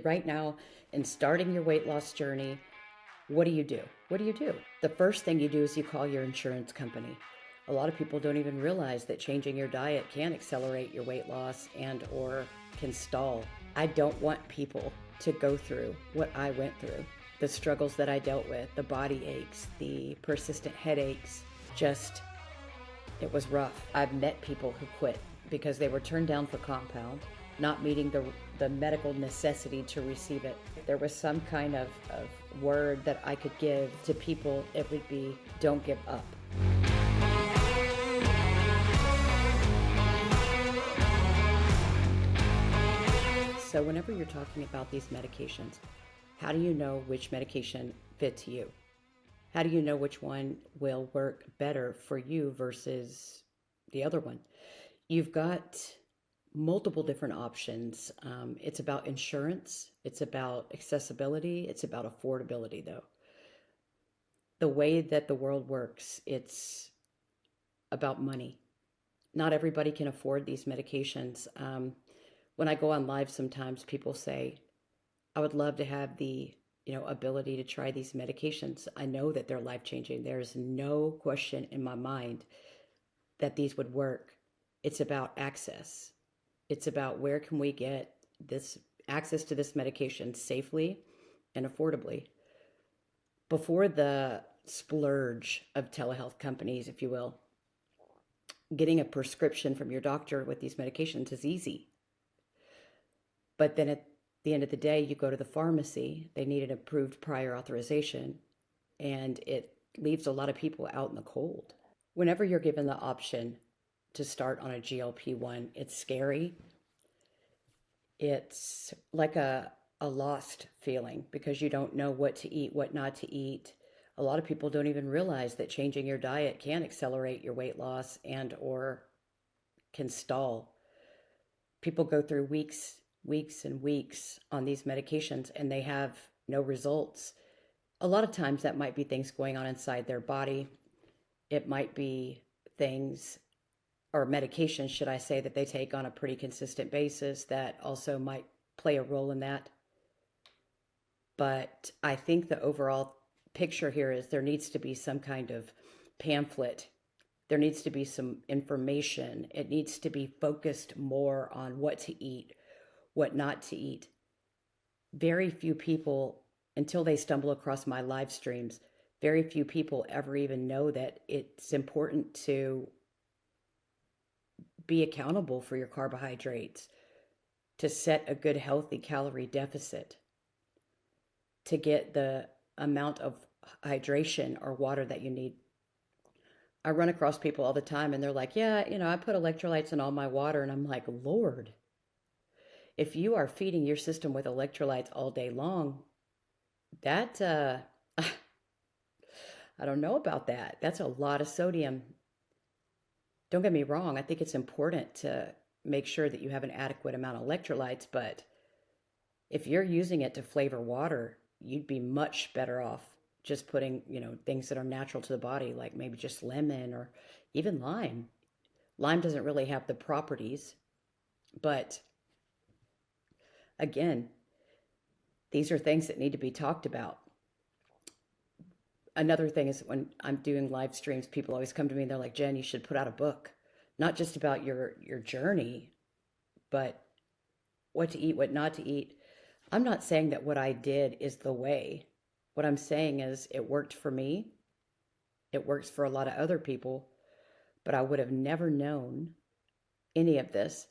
Right now in starting your weight loss journey, what do you do? What do you do? The first thing you do is you call your insurance company. A lot of people don't even realize that changing your diet can accelerate your weight loss and or can stall. I don't want people to go through what I went through. The struggles that I dealt with, the body aches, the persistent headaches, just it was rough. I've met people who quit because they were turned down for compound, not meeting the medical necessity to receive it. If there was some kind of word that I could give to people, it would be, don't give up. So whenever you're talking about these medications, how do you know which medication fits you? How do you know which one will work better for you versus the other one? You've got multiple different options. It's about insurance, it's about accessibility, it's about affordability, though. The way that the world works, it's about money. Not everybody can afford these medications. When I go on live, sometimes people say, I would love to have the ability to try these medications. I know that they're life changing. There's no question in my mind that these would work. It's about access. It's about where can we get this access to this medication safely and affordably. Before the splurge of telehealth companies, if you will, getting a prescription from your doctor with these medications is easy. But then at the end of the day, you go to the pharmacy, they need an approved prior authorization, and it leaves a lot of people out in the cold. Whenever you're given the option to start on a GLP-1, it's scary. It's like a lost feeling because you don't know what to eat, what not to eat. A lot of people don't even realize that changing your diet can accelerate your weight loss and or can stall. People go through weeks and weeks on these medications and they have no results. A lot of times that might be things going on inside their body. It might be things or medications, should I say, that they take on a pretty consistent basis that also might play a role in that. But I think the overall picture here is there needs to be some kind of pamphlet. There needs to be some information. It needs to be focused more on what to eat, what not to eat. Very few people, until they stumble across my live streams, very few people ever even know that it's important to be accountable for your carbohydrates, to set a good healthy calorie deficit, to get the amount of hydration or water that you need. I run across people all the time and they're like, yeah, I put electrolytes in all my water. And I'm like, Lord, if you are feeding your system with electrolytes all day long, that, I don't know about that. That's a lot of sodium. Don't get me wrong. I think it's important to make sure that you have an adequate amount of electrolytes, but if you're using it to flavor water, you'd be much better off just putting, things that are natural to the body, like maybe just lemon or even lime. Lime doesn't really have the properties, but again, these are things that need to be talked about. Another thing is when I'm doing live streams, people always come to me and they're like, Jen, you should put out a book, not just about your journey, but what to eat, what not to eat. I'm not saying that what I did is the way. What I'm saying is it worked for me. It works for a lot of other people, but I would have never known any of this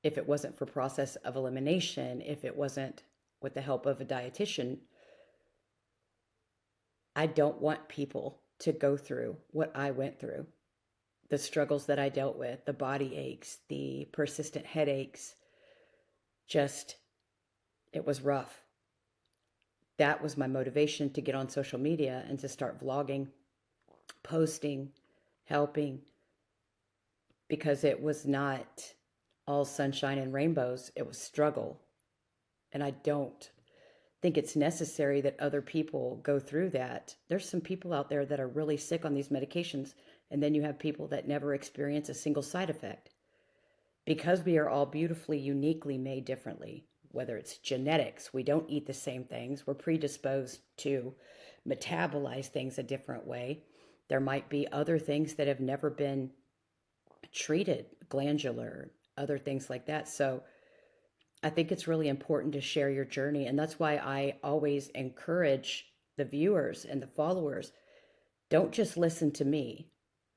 if it wasn't for process of elimination, if it wasn't with the help of a dietitian. I don't want people to go through what I went through, the struggles that I dealt with, the body aches, the persistent headaches. Just, it was rough. That was my motivation to get on social media and to start vlogging, posting, helping, because it was not all sunshine and rainbows. It was struggle. And I don't think it's necessary that other people go through that. There's some people out there that are really sick on these medications, and then you have people that never experience a single side effect. Because we are all beautifully, uniquely made differently. whether it's genetics, we don't eat the same things, we're predisposed to metabolize things a different way. There might be other things that have never been treated, glandular, other things like that. So I think it's really important to share your journey. And that's why I always encourage the viewers and the followers, don't just listen to me.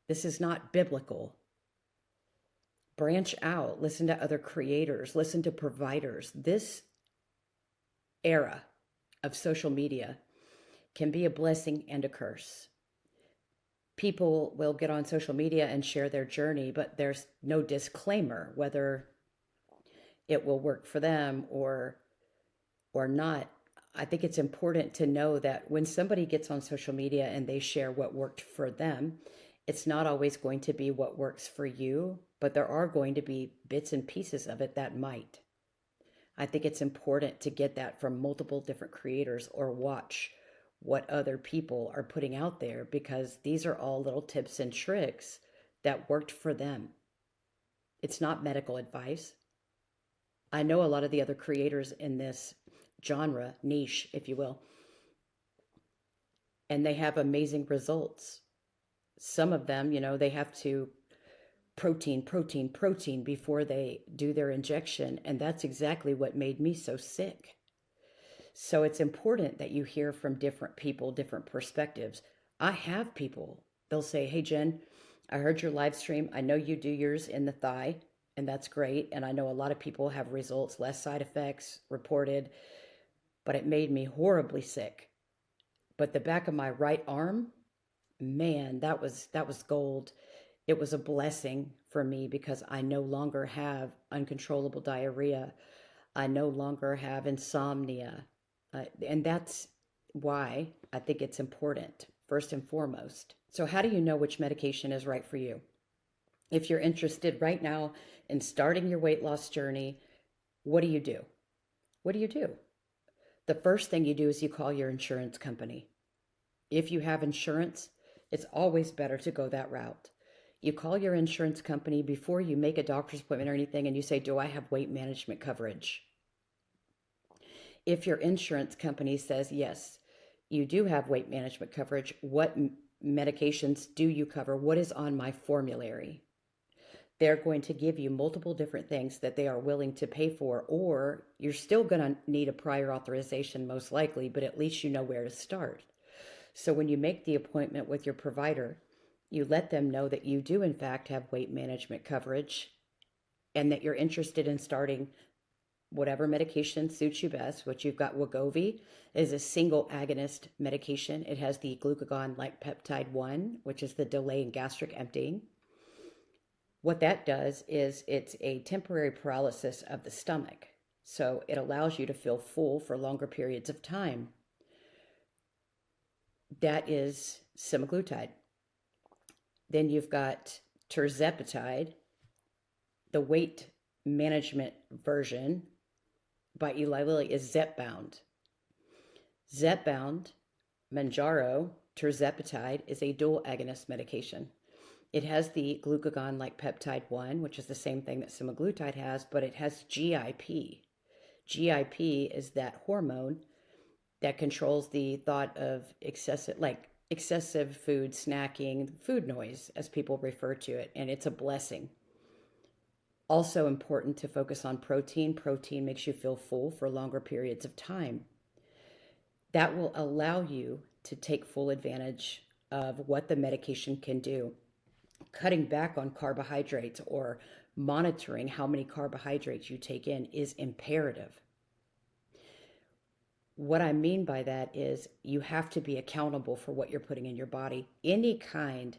This is not biblical. Branch out, listen to other creators, listen to providers. This era of social media can be a blessing and a curse. People will get on social media and share their journey, but there's no disclaimer whether it will work for them or not. I think it's important to know that when somebody gets on social media and they share what worked for them, it's not always going to be what works for you, but there are going to be bits and pieces of it that might. I think it's important to get that from multiple different creators or watch what other people are putting out there, because these are all little tips and tricks that worked for them. It's not medical advice. I know a lot of the other creators in this genre, niche, if you will, and they have amazing results. Some of them, they have to protein before they do their injection. And that's exactly what made me so sick. So it's important that you hear from different people, different perspectives. I have people, they'll say, hey, Jen, I heard your live stream. I know you do yours in the thigh, and that's great. And I know a lot of people have results, less side effects reported, but it made me horribly sick. But the back of my right arm, man, that was gold. It was a blessing for me because I no longer have uncontrollable diarrhea. I no longer have insomnia. And that's why I think it's important, first and foremost. So how do you know which medication is right for you? If you're interested right now in starting your weight loss journey, what do you do? What do you do? The first thing you do is you call your insurance company. If you have insurance, it's always better to go that route. You call your insurance company before you make a doctor's appointment or anything, and you say, do I have weight management coverage? If your insurance company says, yes, you do have weight management coverage, what medications do you cover? What is on my formulary? They're going to give you multiple different things that they are willing to pay for, or you're still going to need a prior authorization most likely, but at least you know where to start. So when you make the appointment with your provider, you let them know that you do in fact have weight management coverage and that you're interested in starting whatever medication suits you best. What you've got, Wegovy, is a single agonist medication. It has the glucagon-like peptide 1, which is the delay in gastric emptying. What that does is it's a temporary paralysis of the stomach. So it allows you to feel full for longer periods of time. That is semaglutide. Then you've got tirzepatide, the weight management version by Eli Lilly is Zepbound. Zepbound, Mounjaro, tirzepatide is a dual agonist medication. It has the glucagon-like peptide 1, which is the same thing that semaglutide has, but it has GIP. GIP is that hormone that controls the thought of excessive food snacking, food noise, as people refer to it, and it's a blessing. Also important to focus on protein. Protein makes you feel full for longer periods of time. That will allow you to take full advantage of what the medication can do. Cutting back on carbohydrates or monitoring how many carbohydrates you take in is imperative. What I mean by that is you have to be accountable for what you're putting in your body. Any kind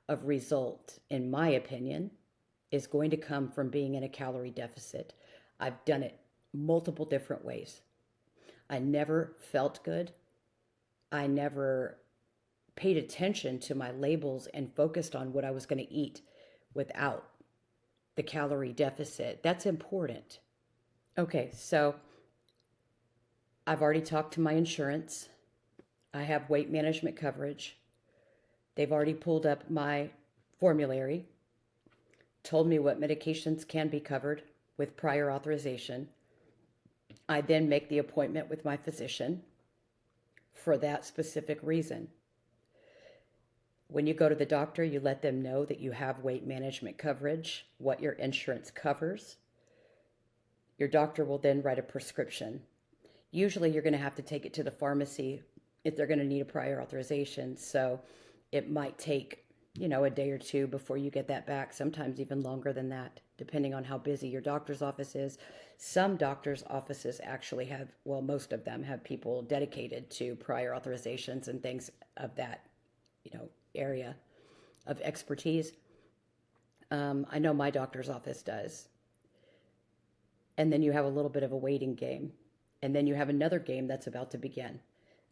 of result, in my opinion, is going to come from being in a calorie deficit. I've done it multiple different ways. I never felt good. I never paid attention to my labels and focused on what I was going to eat without the calorie deficit. That's important. Okay, so I've already talked to my insurance. I have weight management coverage. They've already pulled up my formulary, told me what medications can be covered with prior authorization. I then make the appointment with my physician for that specific reason. When you go to the doctor, you let them know that you have weight management coverage, what your insurance covers. Your doctor will then write a prescription. Usually you're going to have to take it to the pharmacy if they're going to need a prior authorization. So it might take, a day or two before you get that back, sometimes even longer than that, depending on how busy your doctor's office is. Some doctor's offices actually have, well, most of them have people dedicated to prior authorizations and things of that, area of expertise. I know my doctor's office does. And then you have a little bit of a waiting game. And then you have another game that's about to begin.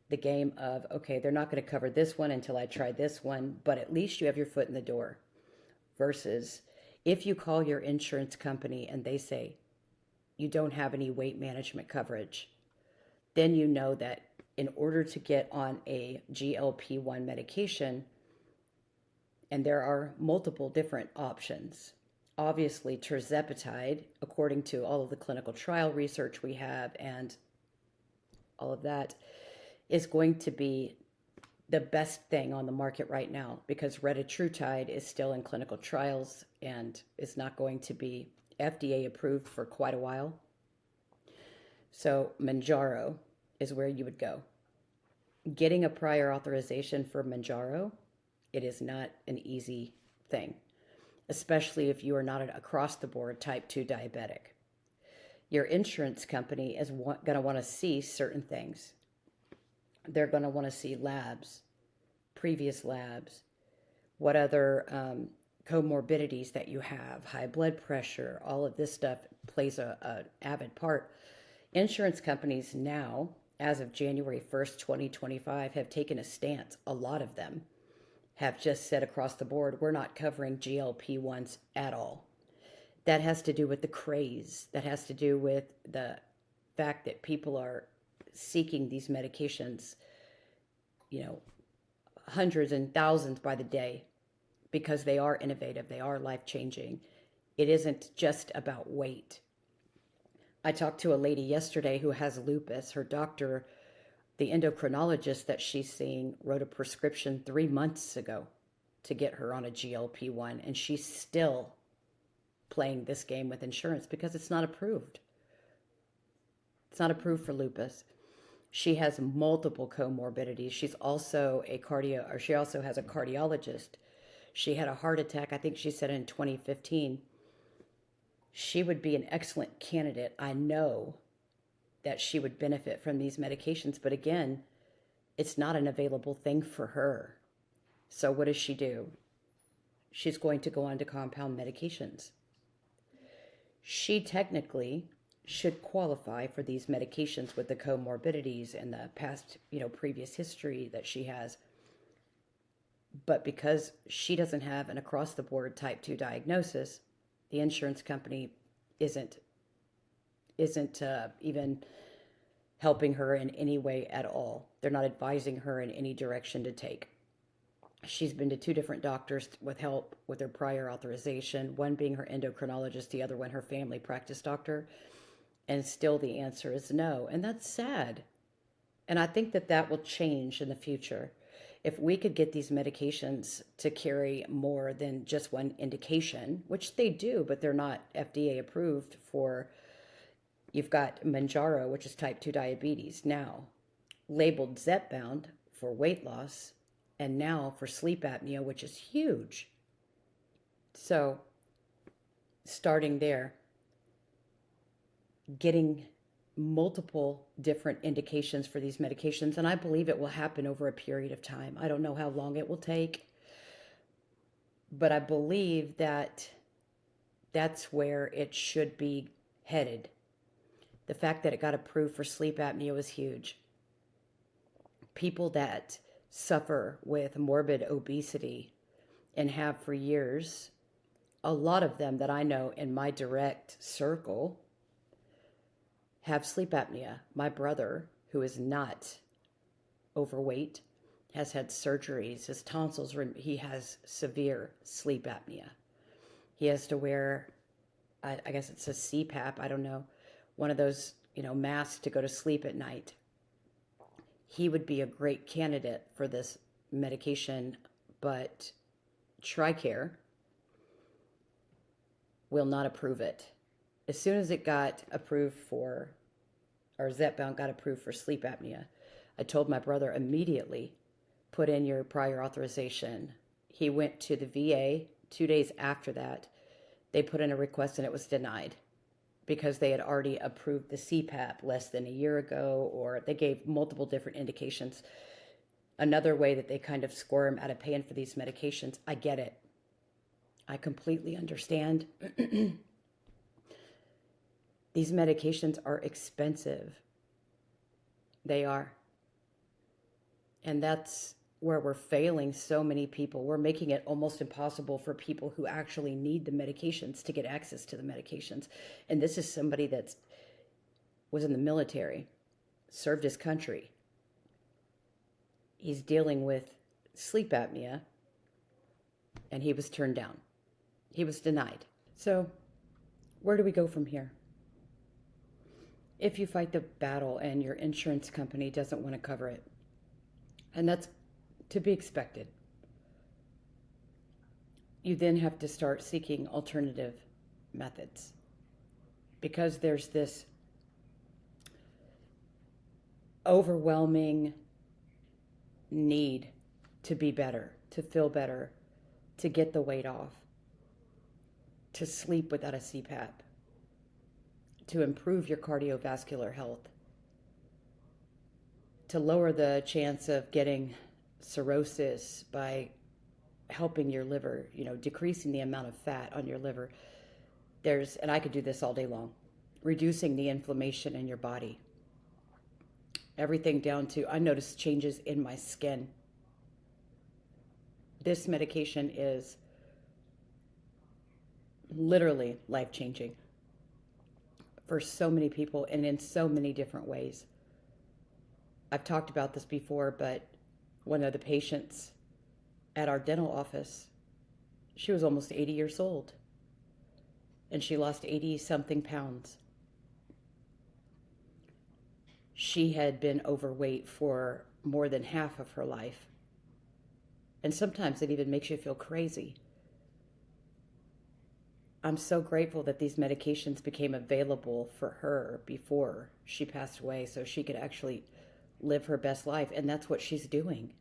The game of, okay, they're not going to cover this one until I try this one, but at least you have your foot in the door. Versus if you call your insurance company and they say you don't have any weight management coverage, then you know that in order to get on a GLP-1 medication, and there are multiple different options. Obviously, tirzepatide, according to all of the clinical trial research we have and all of that, is going to be the best thing on the market right now because retatrutide is still in clinical trials and is not going to be FDA approved for quite a while. So Mounjaro is where you would go. Getting a prior authorization for Mounjaro, it is not an easy thing, especially if you are not an across-the-board type 2 diabetic. Your insurance company is going to want to see certain things. They're going to want to see labs, previous labs, what other comorbidities that you have, high blood pressure, all of this stuff plays an avid part. Insurance companies now, as of January 1st, 2025, have taken a stance. A lot of them have just said across the board, we're not covering GLP-1s at all. That has to do with the craze. That has to do with the fact that people are seeking these medications, hundreds and thousands by the day because they are innovative, they are life-changing. It isn't just about weight. I talked to a lady yesterday who has lupus. Her doctor, the endocrinologist that she's seeing, wrote a prescription 3 months ago to get her on a GLP-1, and she's still playing this game with insurance because it's not approved. It's not approved for lupus. She has multiple comorbidities. She's also she also has a cardiologist. She had a heart attack, I think she said in 2015. She would be an excellent candidate. I know that she would benefit from these medications, but again, it's not an available thing for her. So what does she do? She's going to go on to compound medications. She technically should qualify for these medications with the comorbidities and the past, previous history that she has. But because she doesn't have an across-the-board type 2 diagnosis, the insurance company isn't even helping her in any way at all. They're not advising her in any direction to take. She's been to 2 different doctors with help with her prior authorization, one being her endocrinologist, the other one her family practice doctor, and still the answer is no. And that's sad. And I think that will change in the future. If we could get these medications to carry more than just one indication, which they do, but they're not FDA approved for, you've got Mounjaro, which is type 2 diabetes now, labeled Zepbound for weight loss, and now for sleep apnea, which is huge. So starting there, getting multiple different indications for these medications, and I believe it will happen over a period of time. I don't know how long it will take, but I believe that that's where it should be headed. The fact that it got approved for sleep apnea was huge. People that suffer with morbid obesity and have for years, a lot of them that I know in my direct circle have sleep apnea. My brother, who is not overweight, has had surgeries. His tonsils, he has severe sleep apnea. He has to wear, I guess it's a CPAP, I don't know, one of those, mask to go to sleep at night. He would be a great candidate for this medication, but TRICARE will not approve it. As soon as it got approved for, or Zepbound got approved for sleep apnea, I told my brother immediately, put in your prior authorization. He went to the VA 2 days after that. They put in a request and it was denied because they had already approved the CPAP less than a year ago, or they gave multiple different indications. Another way that they kind of squirm out of paying for these medications. I get it. I completely understand. These medications are expensive. They are. And that's where we're failing so many people. We're making it almost impossible for people who actually need the medications to get access to the medications. And this is somebody that was in the military, served his country. He's dealing with sleep apnea, and he was turned down. He was denied. So where do we go from here? If you fight the battle and your insurance company doesn't want to cover it, and that's to be expected, you then have to start seeking alternative methods, because there's this overwhelming need to be better, to feel better, to get the weight off, to sleep without a CPAP, to improve your cardiovascular health, to lower the chance of getting cirrhosis by helping your liver, decreasing the amount of fat on your liver. And I could do this all day long, reducing the inflammation in your body. Everything down to, I noticed changes in my skin. This medication is literally life-changing for so many people and in so many different ways. I've talked about this before, but one of the patients at our dental office, she was almost 80 years old, and she lost 80-something pounds. She had been overweight for more than half of her life. And sometimes it even makes you feel crazy. I'm so grateful that these medications became available for her before she passed away so she could actually live her best life. And that's what she's doing.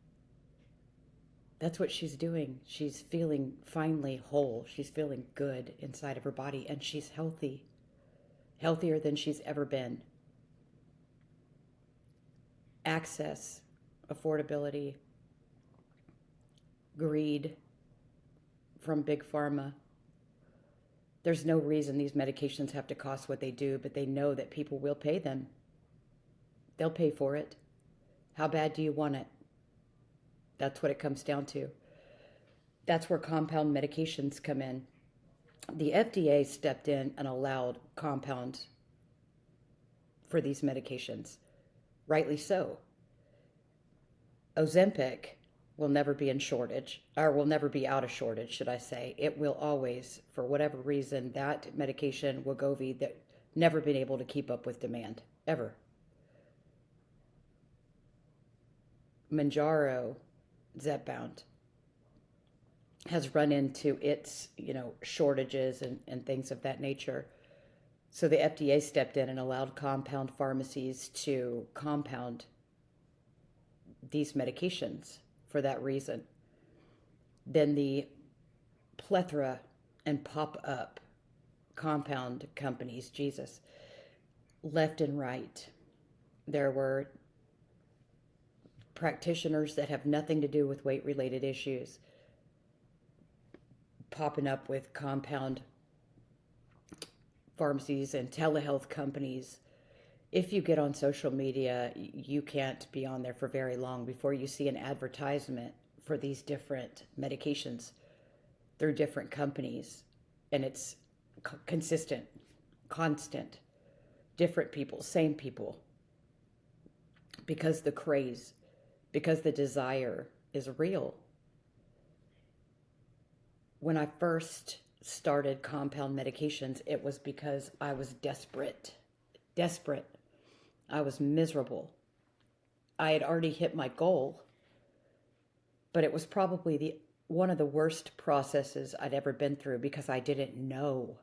That's what she's doing. She's feeling finally whole. She's feeling good inside of her body, and she's healthy, healthier than she's ever been. Access, affordability, greed from Big Pharma. There's no reason these medications have to cost what they do, but they know that people will pay them. They'll pay for it. How bad do you want it? That's what it comes down to. That's where compound medications come in. The FDA stepped in and allowed compound for these medications. Rightly so. Ozempic will never be in shortage, or will never be out of shortage, should I say. It will always, for whatever reason, that medication, Wegovy, that never been able to keep up with demand, ever. Mounjaro, Zepbound, has run into its, shortages and things of that nature. So the FDA stepped in and allowed compound pharmacies to compound these medications for that reason. Then the plethora and pop-up compound companies, Jesus, left and right. There were practitioners that have nothing to do with weight-related issues popping up with compound pharmacies and telehealth companies. If you get on social media, you can't be on there for very long before you see an advertisement for these different medications through different companies. And it's consistent, constant, different people, same people. Because the craze, because the desire is real. When I first started compound medications, it was because I was desperate. I was miserable. I had already hit my goal, but it was probably the one of the worst processes I'd ever been through because I didn't know.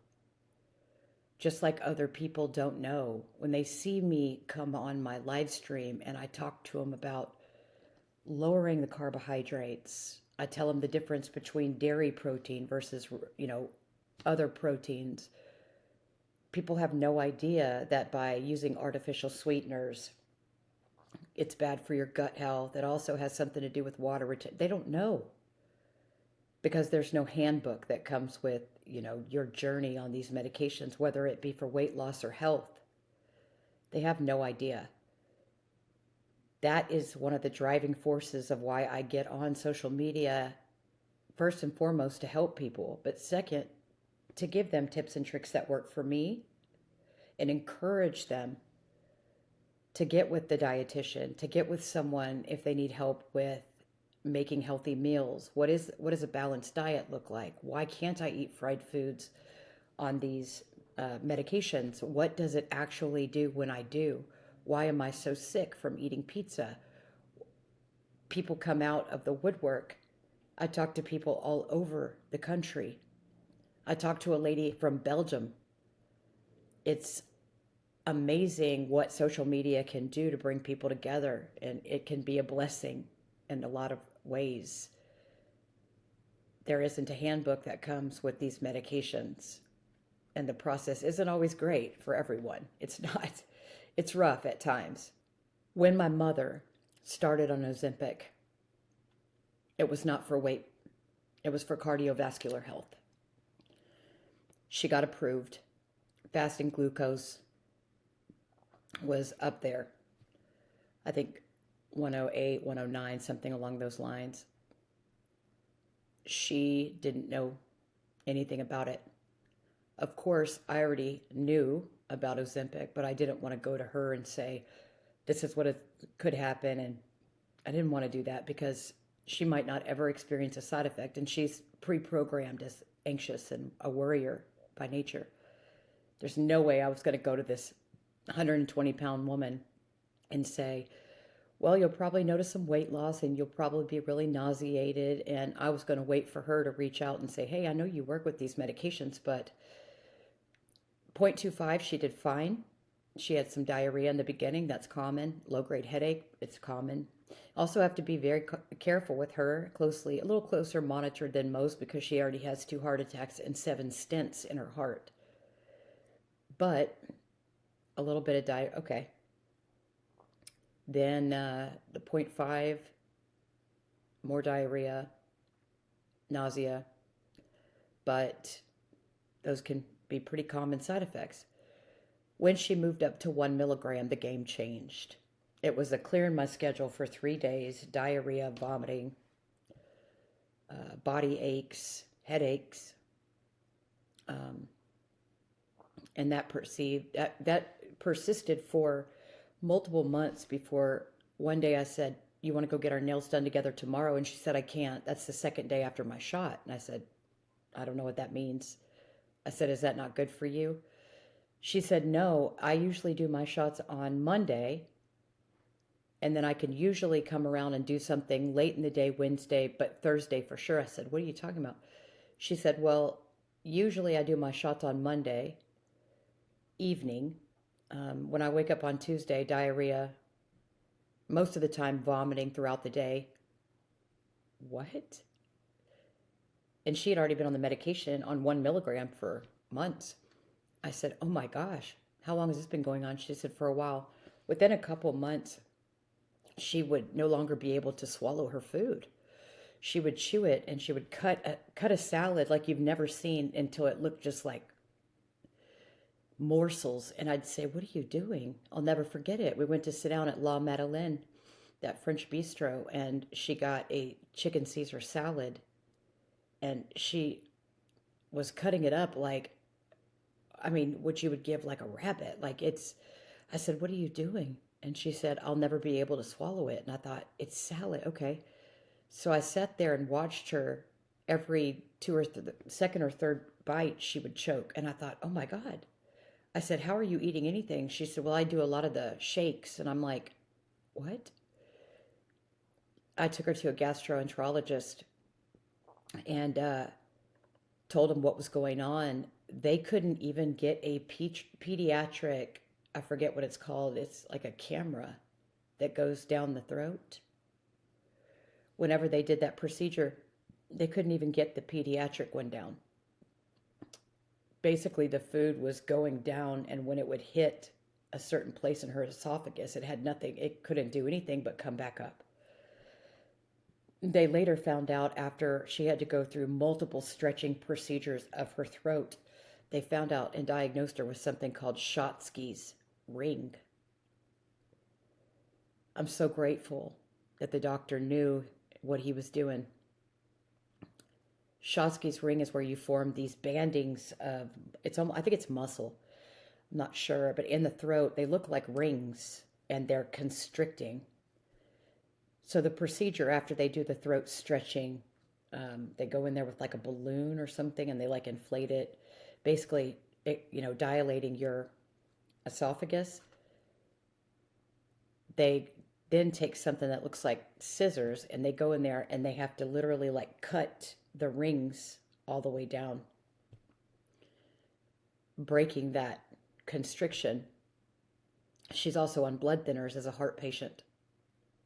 Just like other people don't know. When they see me come on my live stream and I talk to them about lowering the carbohydrates, I tell them the difference between dairy protein versus, other proteins. People have no idea that by using artificial sweeteners, it's bad for your gut health. It also has something to do with water retention. They don't know because there's no handbook that comes with, your journey on these medications, whether it be for weight loss or health. They have no idea. That is one of the driving forces of why I get on social media, first and foremost, to help people, but second, to give them tips and tricks that work for me and encourage them to get with the dietitian, to get with someone if they need help with making healthy meals. What does a balanced diet look like? Why can't I eat fried foods on these medications? What does it actually do when I do? Why am I so sick from eating pizza? People come out of the woodwork. I talk to people all over the country. I talked to a lady from Belgium. It's amazing what social media can do to bring people together, and it can be a blessing in a lot of ways. There isn't a handbook that comes with these medications, and the process isn't always great for everyone. It's not. It's rough at times. When my mother started on Ozempic, it was not for weight. It was for cardiovascular health. She got approved. Fasting glucose was up there. I think 108, 109, something along those lines. She didn't know anything about it. Of course, I already knew about Ozempic, but I didn't want to go to her and say, this is what it could happen. And I didn't want to do that because she might not ever experience a side effect. And she's pre-programmed as anxious and a worrier by nature. There's no way I was going to go to this 120-pound woman and say, well, you'll probably notice some weight loss and you'll probably be really nauseated. And I was going to wait for her to reach out and say, hey, I know you work with these medications, but 0.25, she did fine. She had some diarrhea in the beginning. That's common. Low-grade headache, it's common. Also have to be very careful with her, a little closer monitored than most because she already has 2 heart attacks and 7 stents in her heart. But a little bit of diet, okay. Then the 0.5, more diarrhea, nausea, but those can be pretty common side effects. When she moved up to 1 milligram, the game changed. It was a clear in my schedule for 3 days, diarrhea, vomiting, body aches, headaches, and that persisted for multiple months before one day I said, you want to go get our nails done together tomorrow? And she said, I can't. That's the second day after my shot. And I said, I don't know what that means. I said, is that not good for you? She said, no, I usually do my shots on Monday, and then I can usually come around and do something late in the day, Wednesday, but Thursday for sure. I said, what are you talking about? She said, well, usually I do my shots on Monday evening. When I wake up on Tuesday, diarrhea, most of the time vomiting throughout the day. What? And she had already been on the medication on 1 milligram for months. I said, oh my gosh, how long has this been going on? She said, for a while. Within a couple months, she would no longer be able to swallow her food. She would chew it and she would cut a salad like you've never seen until it looked just like morsels. And I'd say, what are you doing? I'll never forget it. We went to sit down at La Madeleine, that French bistro, and she got a chicken Caesar salad. And she was cutting it up like, what you would give like a rabbit. I said, what are you doing? And she said, I'll never be able to swallow it. And I thought, it's salad. Okay. So I sat there and watched her every second or third bite, she would choke. And I thought, oh my God, I said, how are you eating anything? She said, well, I do a lot of the shakes. And I'm like, what? I took her to a gastroenterologist and told him what was going on. They couldn't even get a pediatric, I forget what it's called. It's like a camera that goes down the throat. Whenever they did that procedure, they couldn't even get the pediatric one down. Basically, the food was going down, and when it would hit a certain place in her esophagus, it had nothing, it couldn't do anything but come back up. They later found out, after she had to go through multiple stretching procedures of her throat, they found out and diagnosed her with something called Schottky's ring. I'm so grateful that the doctor knew what he was doing. Schottky's ring is where you form these bandings of, I think it's muscle. I'm not sure, but in the throat, they look like rings and they're constricting. So the procedure, after they do the throat stretching, they go in there with like a balloon or something and they like inflate it, basically, dilating your esophagus. They then take something that looks like scissors and they go in there and they have to literally like cut the rings all the way down, breaking that constriction. She's also on blood thinners as a heart patient.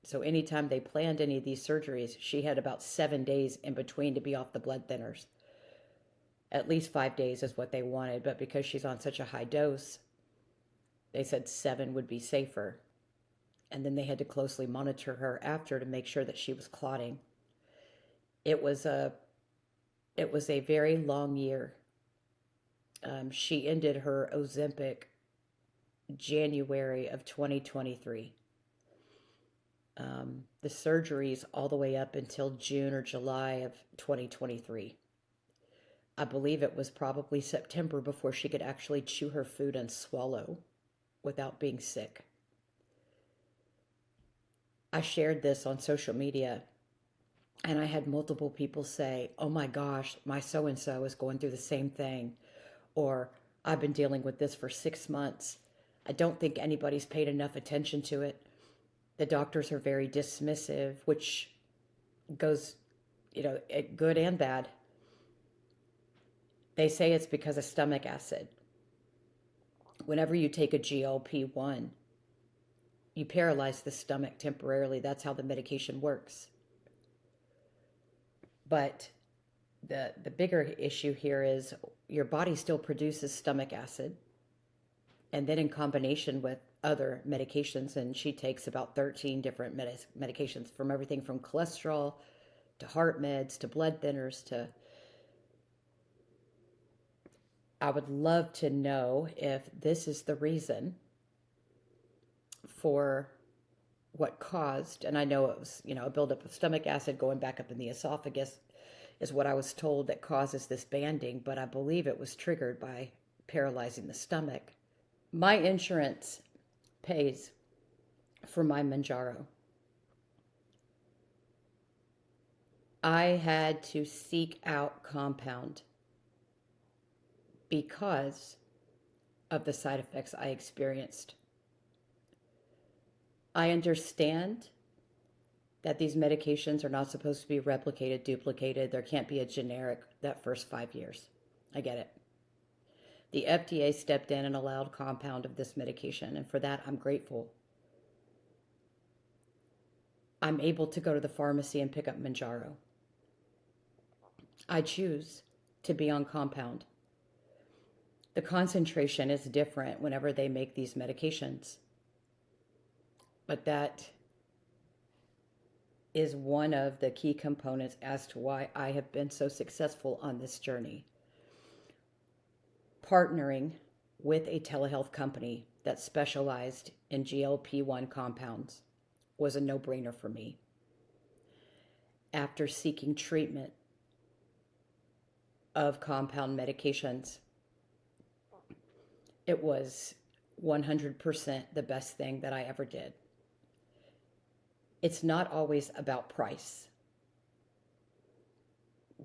So anytime they planned any of these surgeries, she had about 7 days in between to be off the blood thinners. At least 5 days is what they wanted, but because she's on such a high dose, they said 7 would be safer. And then they had to closely monitor her after to make sure that she was clotting. It was a very long year. She ended her Ozempic January of 2023. The surgeries all the way up until June or July of 2023. I believe it was probably September before she could actually chew her food and swallow without being sick. I shared this on social media and I had multiple people say, oh my gosh, my so-and-so is going through the same thing. Or I've been dealing with this for 6 months. I don't think anybody's paid enough attention to it. The doctors are very dismissive, which goes, good and bad. They say it's because of stomach acid. Whenever you take a GLP-1, you paralyze the stomach temporarily. That's how the medication works. But the bigger issue here is your body still produces stomach acid. And then in combination with other medications, and she takes about 13 different medications, from everything from cholesterol to heart meds to blood thinners to... I would love to know if this is the reason for what caused, and I know it was, a buildup of stomach acid going back up in the esophagus is what I was told that causes this banding, but I believe it was triggered by paralyzing the stomach. My insurance pays for my Mounjaro. I had to seek out compound because of the side effects I experienced. I understand that these medications are not supposed to be replicated, duplicated. There can't be a generic that first 5 years. I get it. The FDA stepped in and allowed compound of this medication, and for that, I'm grateful. I'm able to go to the pharmacy and pick up Mounjaro. I choose to be on compound. The concentration is different whenever they make these medications, but that is one of the key components as to why I have been so successful on this journey. Partnering with a telehealth company that specialized in GLP-1 compounds was a no-brainer for me. After seeking treatment of compound medications, it was 100% the best thing that I ever did. It's not always about price,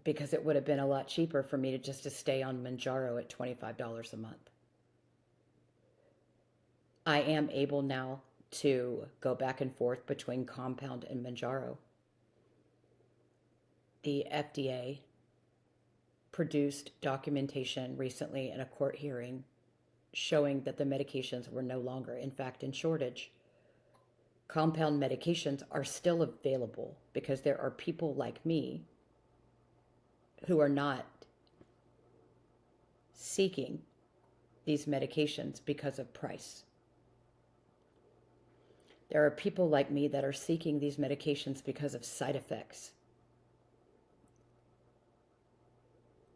because it would have been a lot cheaper for me to stay on Mounjaro at $25 a month. I am able now to go back and forth between compound and Mounjaro. The FDA produced documentation recently in a court hearing showing that the medications were no longer, in fact, in shortage. Compound medications are still available because there are people like me who are not seeking these medications because of price. There are people like me that are seeking these medications because of side effects.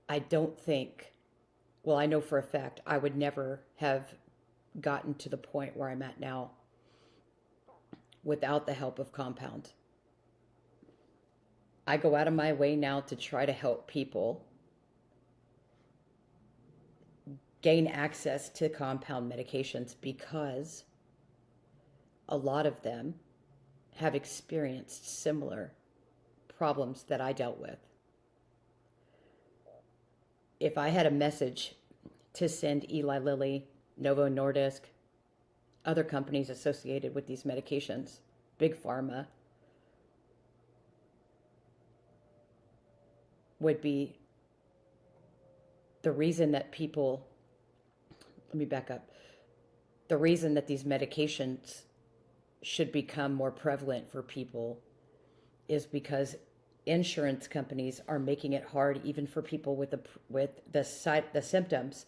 I don't think, well, I know for a fact I would never have gotten to the point where I'm at now without the help of compound. I go out of my way now to try to help people gain access to compound medications because a lot of them have experienced similar problems that I dealt with. If I had a message to send Eli Lilly, Novo Nordisk, other companies associated with these medications, Big Pharma, would be the reason that people, let me back up, the reason that these medications should become more prevalent for people is because insurance companies are making it hard even for people with the symptoms.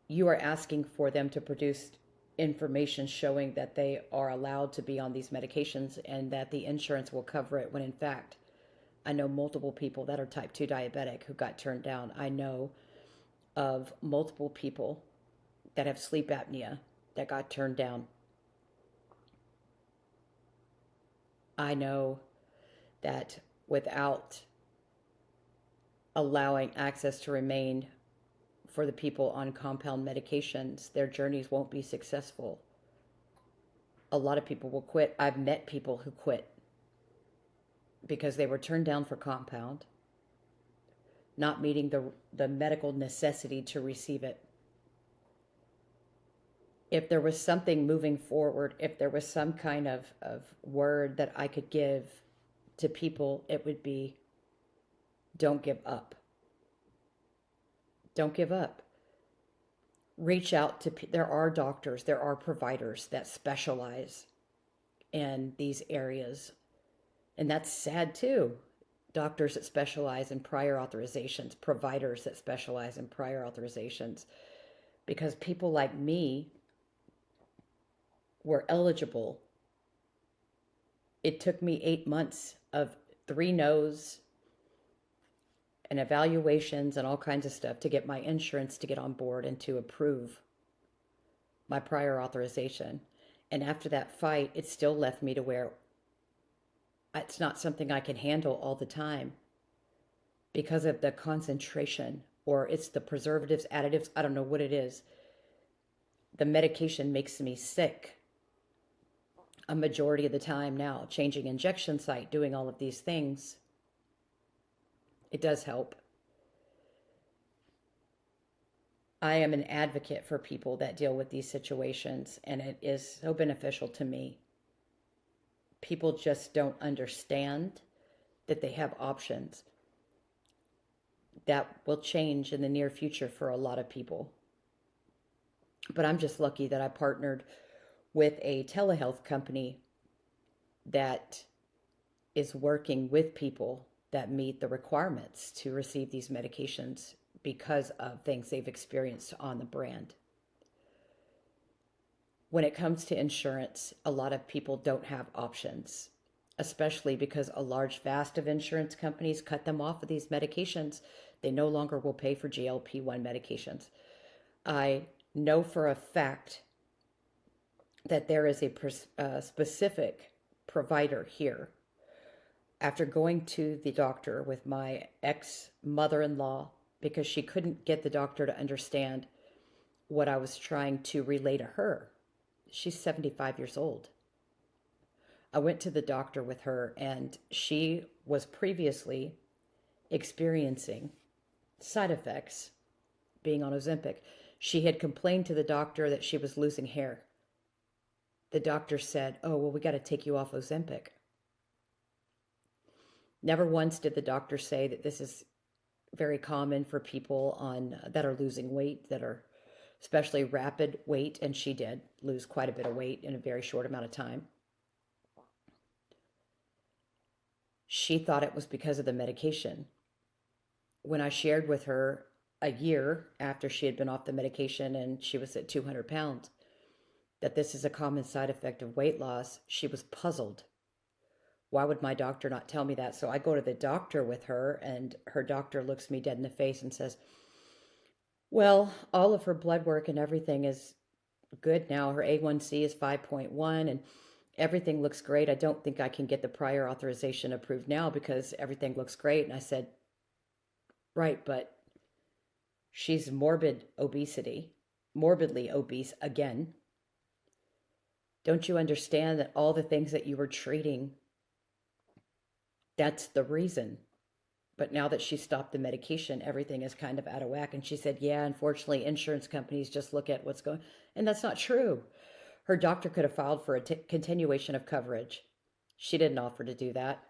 You are asking for them to produce information showing that they are allowed to be on these medications and that the insurance will cover it, when in fact I know multiple people that are type 2 diabetic who got turned down. I know of multiple people that have sleep apnea that got turned down. I know that without allowing access to remain for the people on compound medications, their journeys won't be successful. A lot of people will quit. I've met people who quit because they were turned down for compound, not meeting the medical necessity to receive it. If there was something moving forward, if there was some kind of word that I could give to people, it would be, don't give up. Don't give up. Reach out to, there are doctors, there are providers that specialize in these areas. And that's sad too. Doctors that specialize in prior authorizations, providers that specialize in prior authorizations. Because people like me were eligible. It took me 8 months of 3 no's and evaluations and all kinds of stuff to get my insurance to get on board and to approve my prior authorization. And after that fight, it still left me to where it's not something I can handle all the time because of the concentration, or it's the preservatives, additives, I don't know what it is. The medication makes me sick a majority of the time now, changing injection site, doing all of these things. It does help. I am an advocate for people that deal with these situations, and it is so beneficial to me. People just don't understand that they have options. That will change in the near future for a lot of people. But I'm just lucky that I partnered with a telehealth company that is working with people that meet the requirements to receive these medications because of things they've experienced on the brand. When it comes to insurance, a lot of people don't have options, especially because a large vast of insurance companies cut them off of these medications. They no longer will pay for GLP-1 medications. I know for a fact that there is a specific provider here. After going to the doctor with my ex-mother-in-law, because she couldn't get the doctor to understand what I was trying to relay to her. She's 75 years old. I went to the doctor with her, and she was previously experiencing side effects being on Ozempic. She had complained to the doctor that she was losing hair. The doctor said, "Oh, well, we got to take you off Ozempic." Never once did the doctor say that this is very common for people on that are losing weight, that are especially rapid weight, and she did lose quite a bit of weight in a very short amount of time. She thought it was because of the medication. When I shared with her a year after she had been off the medication and she was at 200 pounds, that this is a common side effect of weight loss, she was puzzled. Why would my doctor not tell me that? So I go to the doctor with her, and her doctor looks me dead in the face and says, well, all of her blood work and everything is good now. Her A1C is 5.1 and everything looks great. I don't think I can get the prior authorization approved now because everything looks great. And I said, right, but she's morbidly obese again. Don't you understand that all the things that you were treating, that's the reason? But now that she stopped the medication, everything is kind of out of whack. And she said, yeah, unfortunately, insurance companies just look at what's going on. And that's not true. Her doctor could have filed for a continuation of coverage. She didn't offer to do that.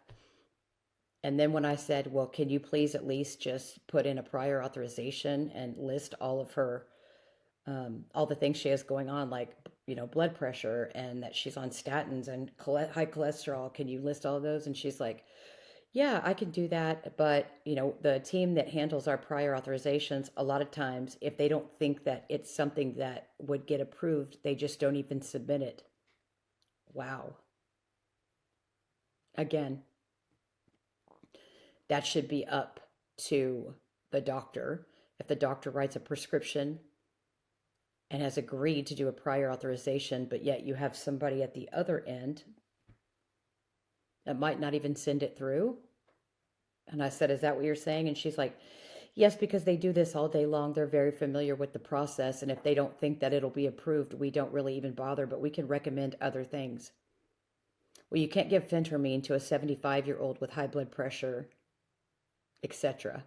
And then when I said, well, can you please at least just put in a prior authorization and list all of her, all the things she has going on, like, blood pressure, and that she's on statins and high cholesterol. Can you list all of those? And she's like, yeah, I can do that. But, the team that handles our prior authorizations, a lot of times, if they don't think that it's something that would get approved, they just don't even submit it. Wow. Again, that should be up to the doctor. If the doctor writes a prescription and has agreed to do a prior authorization, but yet you have somebody at the other end that might not even send it through. And I said, is that what you're saying? And she's like, yes, because they do this all day long. They're very familiar with the process. And if they don't think that it'll be approved, we don't really even bother, but we can recommend other things. Well, you can't give phentermine to a 75-year-old with high blood pressure, etc.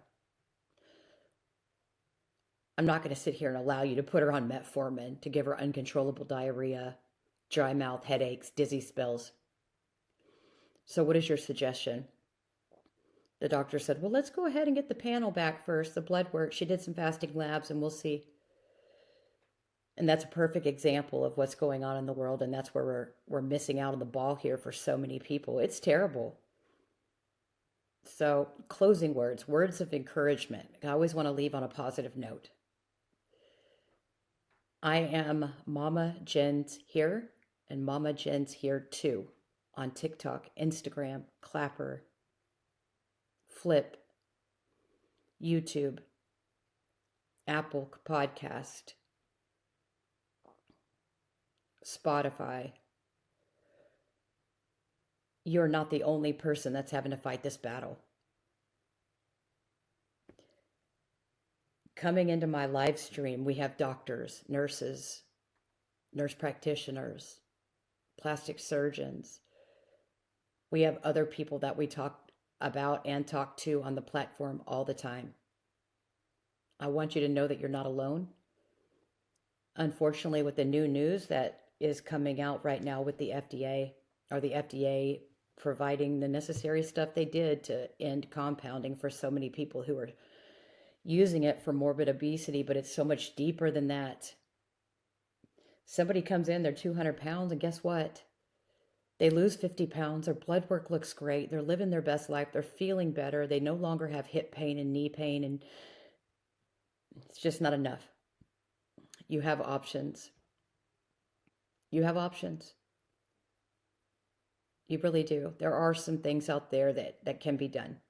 I'm not going to sit here and allow you to put her on metformin to give her uncontrollable diarrhea, dry mouth, headaches, dizzy spells. So what is your suggestion? The doctor said, well, let's go ahead and get the panel back first, the blood work. She did some fasting labs and we'll see. And that's a perfect example of what's going on in the world. And that's where we're missing out on the ball here for so many people. It's terrible. So closing words of encouragement. I always want to leave on a positive note. I am Mama Jen's here and Mama Jen's here too on TikTok, Instagram, Clapper, Flip, YouTube, Apple Podcast, Spotify. You're not the only person that's having to fight this battle. Coming into my live stream, we have doctors, nurses, nurse practitioners, plastic surgeons. We have other people that we talk about and talk to on the platform all the time. I want you to know that you're not alone. Unfortunately, with the new news that is coming out right now with the FDA, or the FDA providing the necessary stuff they did to end compounding for so many people who are using it for morbid obesity, but it's so much deeper than that. Somebody comes in, they're 200 pounds, and guess what? They lose 50 pounds, their blood work looks great, they're living their best life, they're feeling better, they no longer have hip pain and knee pain, and it's just not enough. You have options. You have options. You really do. There are some things out there that can be done.